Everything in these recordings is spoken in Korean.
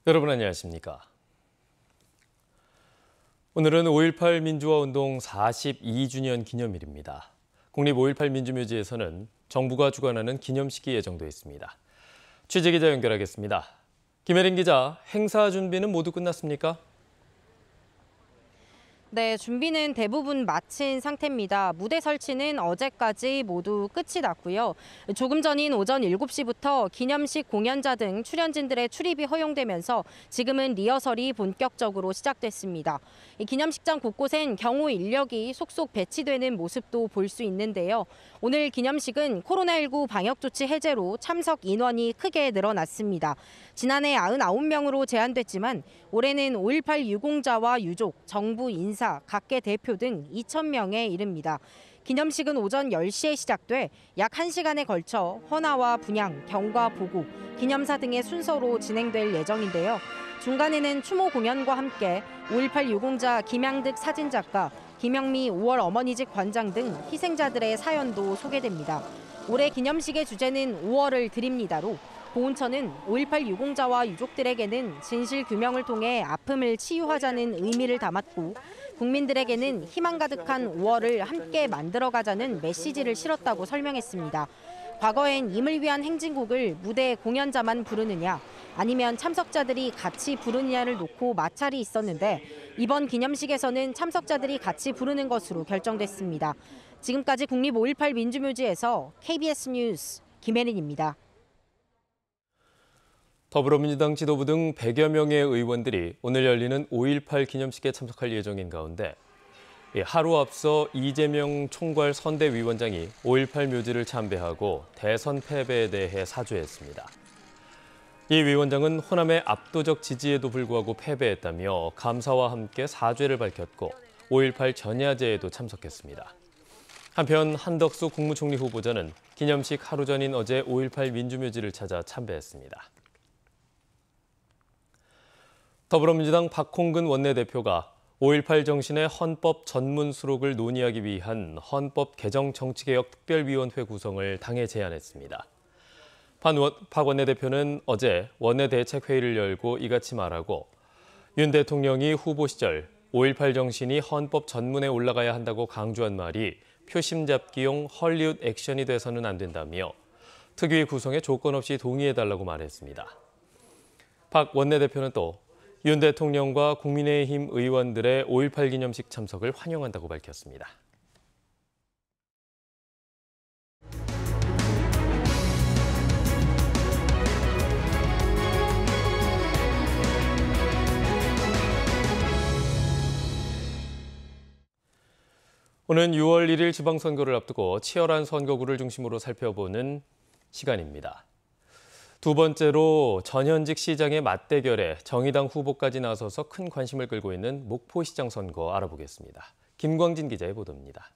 여러분 안녕하십니까? 오늘은 5.18 민주화운동 42주년 기념일입니다. 국립 5.18 민주묘지에서는 정부가 주관하는 기념식이 예정돼 있습니다. 취재기자 연결하겠습니다. 김혜린 기자, 행사 준비는 모두 끝났습니까? 네, 준비는 대부분 마친 상태입니다. 무대 설치는 어제까지 모두 끝이 났고요. 조금 전인 오전 7시부터 기념식 공연자 등 출연진들의 출입이 허용되면서 지금은 리허설이 본격적으로 시작됐습니다. 이 기념식장 곳곳엔 경호 인력이 속속 배치되는 모습도 볼 수 있는데요. 오늘 기념식은 코로나19 방역 조치 해제로 참석 인원이 크게 늘어났습니다. 지난해 99명으로 제한됐지만 올해는 5.18 유공자와 유족, 정부 인사, 각계 대표 등 2,000명에 이릅니다. 기념식은 오전 10시에 시작돼 약 1시간에 걸쳐 헌화와 분향, 경과 보고, 기념사 등의 순서로 진행될 예정인데요. 중간에는 추모 공연과 함께 5.18 유공자 김양득 사진작가, 김영미 5월 어머니직 관장 등 희생자들의 사연도 소개됩니다. 올해 기념식의 주제는 5월을 드립니다로 보훈처는 5.18 유공자와 유족들에게는 진실 규명을 통해 아픔을 치유하자는 의미를 담았고 국민들에게는 희망 가득한 5월을 함께 만들어가자는 메시지를 실었다고 설명했습니다. 과거엔 임을 위한 행진곡을 무대 공연자만 부르느냐 아니면 참석자들이 같이 부르느냐를 놓고 마찰이 있었는데 이번 기념식에서는 참석자들이 같이 부르는 것으로 결정됐습니다. 지금까지 국립 5.18 민주묘지에서 KBS 뉴스 김혜린입니다. 더불어민주당 지도부 등 100여 명의 의원들이 오늘 열리는 5.18 기념식에 참석할 예정인 가운데 하루 앞서 이재명 총괄 선대위원장이 5.18 묘지를 참배하고 대선 패배에 대해 사죄했습니다. 이 위원장은 호남의 압도적 지지에도 불구하고 패배했다며 감사와 함께 사죄를 밝혔고 5.18 전야제에도 참석했습니다. 한편 한덕수 국무총리 후보자는 기념식 하루 전인 어제 5.18 민주묘지를 찾아 참배했습니다. 더불어민주당 박홍근 원내대표가 5.18 정신의 헌법 전문 수록을 논의하기 위한 헌법 개정 정치개혁 특별위원회 구성을 당에 제안했습니다. 박 원내대표는 어제 원내대책회의를 열고 이같이 말하고 윤 대통령이 후보 시절 5.18 정신이 헌법 전문에 올라가야 한다고 강조한 말이 표심 잡기용 헐리우드 액션이 돼서는 안 된다며 특위 구성에 조건 없이 동의해달라고 말했습니다. 박 원내대표는 또 윤 대통령과 국민의힘 의원들의 5.18 기념식 참석을 환영한다고 밝혔습니다. 오는 6월 1일 지방선거를 앞두고 치열한 선거구를 중심으로 살펴보는 시간입니다. 두 번째로 전현직 시장의 맞대결에 정의당 후보까지 나서서 큰 관심을 끌고 있는 목포시장 선거 알아보겠습니다. 김광진 기자의 보도입니다.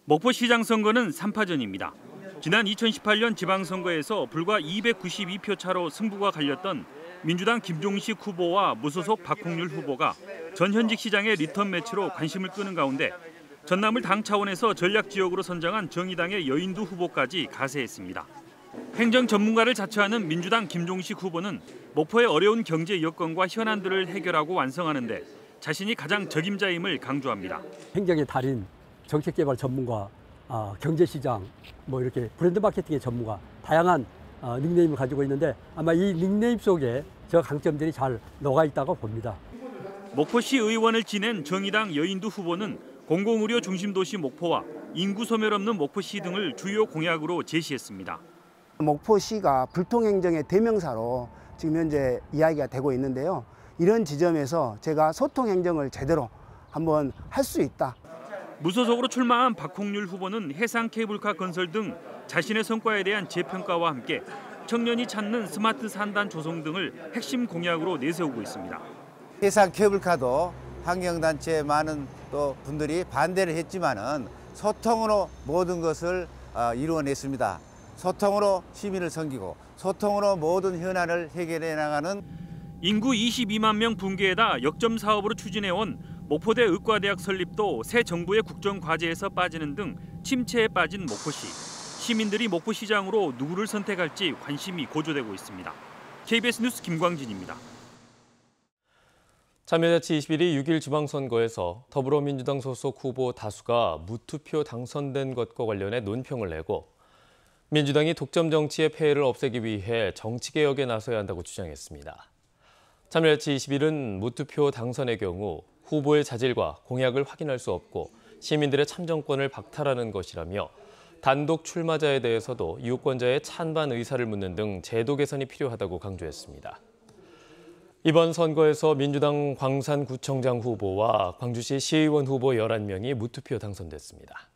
목포시장 선거는 3파전입니다. 지난 2018년 지방선거에서 불과 292표 차로 승부가 갈렸던 민주당 김종식 후보와 무소속 박홍률 후보가 전현직 시장의 리턴 매치로 관심을 끄는 가운데 전남을 당 차원에서 전략 지역으로 선정한 정의당의 여인두 후보까지 가세했습니다. 행정 전문가를 자처하는 민주당 김종식 후보는 목포의 어려운 경제 여건과 현안들을 해결하고 완성하는 데 자신이 가장 적임자임을 강조합니다. 행정의 달인, 정책개발 전문가, 경제시장, 이렇게 브랜드 마케팅의 전문가, 다양한 닉네임을 가지고 있는데 아마 이 닉네임 속에 저 강점들이 잘 녹아 있다고 봅니다. 목포시 의원을 지낸 정의당 여인두 후보는 공공의료 중심도시 목포와 인구 소멸 없는 목포시 등을 주요 공약으로 제시했습니다. 목포시가 불통행정의 대명사로 지금 현재 이야기가 되고 있는데요. 이런 지점에서 제가 소통행정을 제대로 한번 할 수 있다. 무소속으로 출마한 박홍률 후보는 해상 케이블카 건설 등 자신의 성과에 대한 재평가와 함께 청년이 찾는 스마트 산단 조성 등을 핵심 공약으로 내세우고 있습니다. 해상 케이블카도 환경단체의 많은 또 분들이 반대를 했지만은 소통으로 모든 것을 이루어냈습니다. 소통으로 시민을 섬기고 소통으로 모든 현안을 해결해 나가는 인구 22만 명 붕괴에다 역점 사업으로 추진해온 목포대 의과대학 설립도 새 정부의 국정과제에서 빠지는 등 침체에 빠진 목포시. 시민들이 목포시장으로 누구를 선택할지 관심이 고조되고 있습니다. KBS 뉴스 김광진입니다. 참여자치 21이 6일 지방선거에서 더불어민주당 소속 후보 다수가 무투표 당선된 것과 관련해 논평을 내고 민주당이 독점 정치의 폐해를 없애기 위해 정치개혁에 나서야 한다고 주장했습니다. 참여자치 21은 무투표 당선의 경우 후보의 자질과 공약을 확인할 수 없고 시민들의 참정권을 박탈하는 것이라며 단독 출마자에 대해서도 유권자의 찬반 의사를 묻는 등 제도 개선이 필요하다고 강조했습니다. 이번 선거에서 민주당 광산구청장 후보와 광주시 시의원 후보 11명이 무투표 당선됐습니다.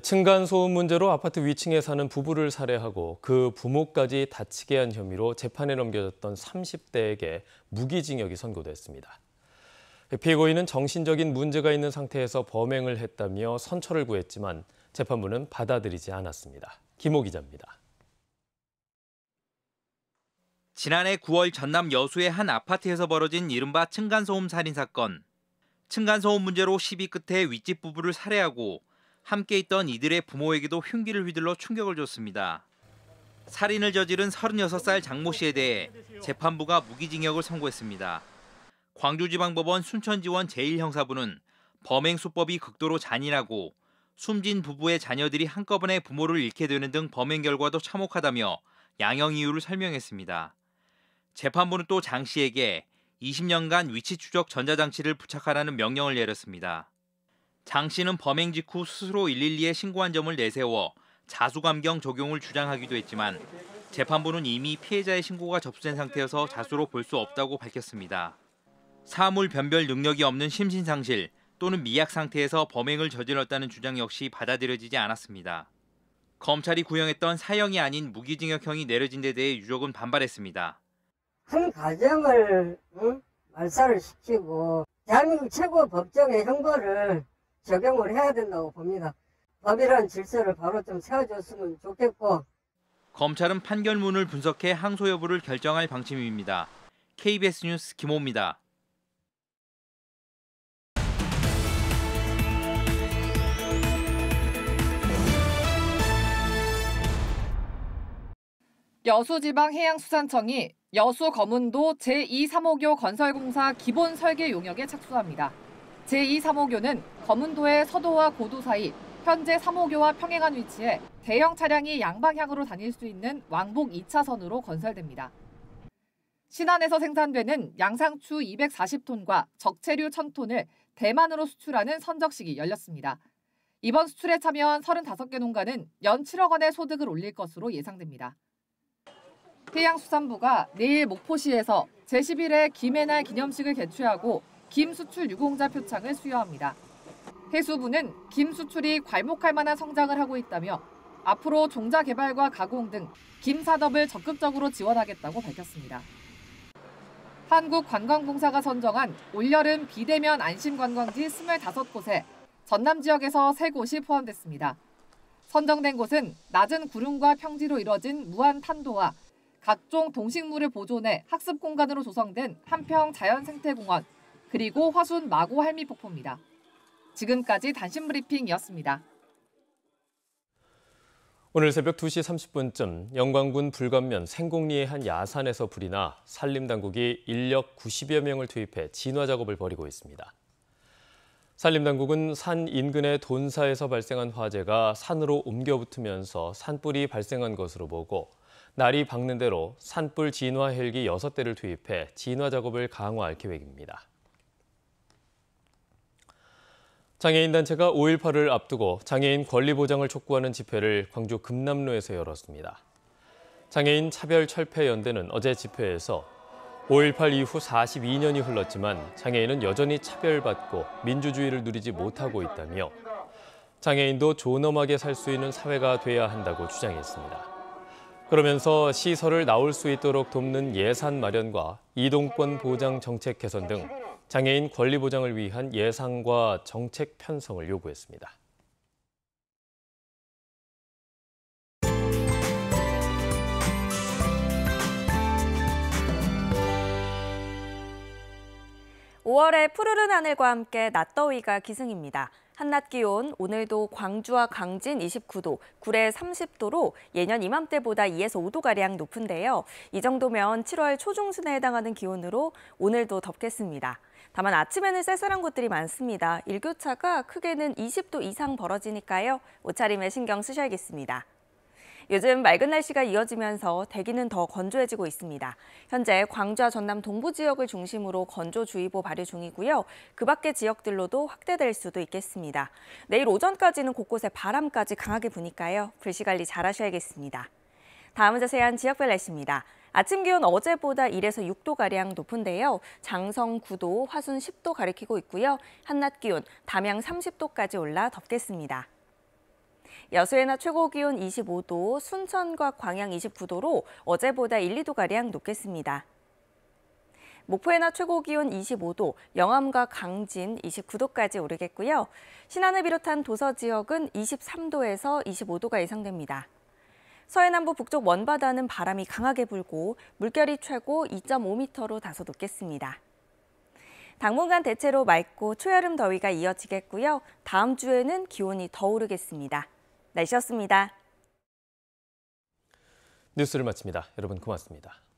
층간소음 문제로 아파트 위층에 사는 부부를 살해하고 그 부모까지 다치게 한 혐의로 재판에 넘겨졌던 30대에게 무기징역이 선고됐습니다. 피고인은 정신적인 문제가 있는 상태에서 범행을 했다며 선처를 구했지만 재판부는 받아들이지 않았습니다. 김호 기자입니다. 지난해 9월 전남 여수의 한 아파트에서 벌어진 이른바 층간소음 살인 사건. 층간소음 문제로 시비 끝에 윗집 부부를 살해하고 함께 있던 이들의 부모에게도 흉기를 휘둘러 충격을 줬습니다. 살인을 저지른 36살 장모 씨에 대해 재판부가 무기징역을 선고했습니다. 광주지방법원 순천지원 제1형사부는 범행 수법이 극도로 잔인하고 숨진 부부의 자녀들이 한꺼번에 부모를 잃게 되는 등 범행 결과도 참혹하다며 양형 이유를 설명했습니다. 재판부는 또 장 씨에게 20년간 위치 추적 전자장치를 부착하라는 명령을 내렸습니다. 장 씨는 범행 직후 스스로 112에 신고한 점을 내세워 자수감경 적용을 주장하기도 했지만 재판부는 이미 피해자의 신고가 접수된 상태여서 자수로 볼 수 없다고 밝혔습니다. 사물 변별 능력이 없는 심신상실 또는 미약 상태에서 범행을 저질렀다는 주장 역시 받아들여지지 않았습니다. 검찰이 구형했던 사형이 아닌 무기징역형이 내려진 데 대해 유족은 반발했습니다. 한 가정을 말살을 시키고 대한민국 최고 법정의 형벌을 적용을 해야 된다고 봅니다. 법이라는 질서를 바로 좀 세워줬으면 좋겠고. 검찰은 판결문을 분석해 항소 여부를 결정할 방침입니다. KBS 뉴스 김호입니다. 여수지방해양수산청이 여수 거문도 제2-3호교 건설공사 기본 설계 용역에 착수합니다. 제2-3호교는 거문도의 서도와 고도 사이 현재 3호교와 평행한 위치에 대형 차량이 양방향으로 다닐 수 있는 왕복 2차선으로 건설됩니다. 신안에서 생산되는 양상추 240톤과 적체류 1000톤을 대만으로 수출하는 선적식이 열렸습니다. 이번 수출에 참여한 35개 농가는 연 7억 원의 소득을 올릴 것으로 예상됩니다. 해양수산부가 내일 목포시에서 제11회 김해날 기념식을 개최하고 김 수출 유공자 표창을 수여합니다. 해수부는 김 수출이 괄목할 만한 성장을 하고 있다며 앞으로 종자 개발과 가공 등 김 산업을 적극적으로 지원하겠다고 밝혔습니다. 한국관광공사가 선정한 올여름 비대면 안심관광지 25곳에 전남 지역에서 3곳이 포함됐습니다. 선정된 곳은 낮은 구름과 평지로 이뤄진 무한 탄도와 각종 동식물을 보존해 학습 공간으로 조성된 한평 자연생태공원, 그리고 화순 마고 할미폭포입니다. 지금까지 단신 브리핑이었습니다. 오늘 새벽 2시 30분쯤 영광군 불감면 생곡리의 한 야산에서 불이 나 산림당국이 인력 90여 명을 투입해 진화 작업을 벌이고 있습니다. 산림당국은 산 인근의 돈사에서 발생한 화재가 산으로 옮겨붙으면서 산불이 발생한 것으로 보고 날이 밝는 대로 산불 진화 헬기 6대를 투입해 진화 작업을 강화할 계획입니다. 장애인단체가 5.18을 앞두고 장애인 권리 보장을 촉구하는 집회를 광주 금남로에서 열었습니다. 장애인 차별철폐연대는 어제 집회에서 5.18 이후 42년이 흘렀지만 장애인은 여전히 차별받고 민주주의를 누리지 못하고 있다며 장애인도 존엄하게 살 수 있는 사회가 돼야 한다고 주장했습니다. 그러면서 시설을 나올 수 있도록 돕는 예산 마련과 이동권 보장 정책 개선 등 장애인 권리 보장을 위한 예산과 정책 편성을 요구했습니다. (5월의 푸르른 하늘과 함께 낮더위가 기승입니다. 한낮 기온 오늘도 광주와 강진 29도, 구례 30도로 예년 이맘때보다 2에서 5도가량 높은데요. 이 정도면 7월 초중순에 해당하는 기온으로 오늘도 덥겠습니다. 다만 아침에는 쌀쌀한 곳들이 많습니다. 일교차가 크게는 20도 이상 벌어지니까요. 옷차림에 신경 쓰셔야겠습니다. 요즘 맑은 날씨가 이어지면서 대기는 더 건조해지고 있습니다. 현재 광주와 전남 동부 지역을 중심으로 건조주의보 발효 중이고요. 그 밖의 지역들로도 확대될 수도 있겠습니다. 내일 오전까지는 곳곳에 바람까지 강하게 부니까요. 불씨 관리 잘 하셔야겠습니다. 다음은 자세한 지역별 날씨입니다. 아침 기온 어제보다 1에서 6도가량 높은데요. 장성 9도, 화순 10도 가리키고 있고요. 한낮 기온 담양 30도까지 올라 덥겠습니다. 여수의 낮 최고 기온 25도, 순천과 광양 29도로 어제보다 1, 2도가량 높겠습니다. 목포의 낮 최고 기온 25도, 영암과 강진 29도까지 오르겠고요. 신안을 비롯한 도서 지역은 23도에서 25도가 예상됩니다. 서해남부 북쪽 먼바다는 바람이 강하게 불고 물결이 최고 2.5m로 다소 높겠습니다. 당분간 대체로 맑고 초여름 더위가 이어지겠고요. 다음 주에는 기온이 더 오르겠습니다. 날씨였습니다. 뉴스를 마칩니다. 여러분 고맙습니다.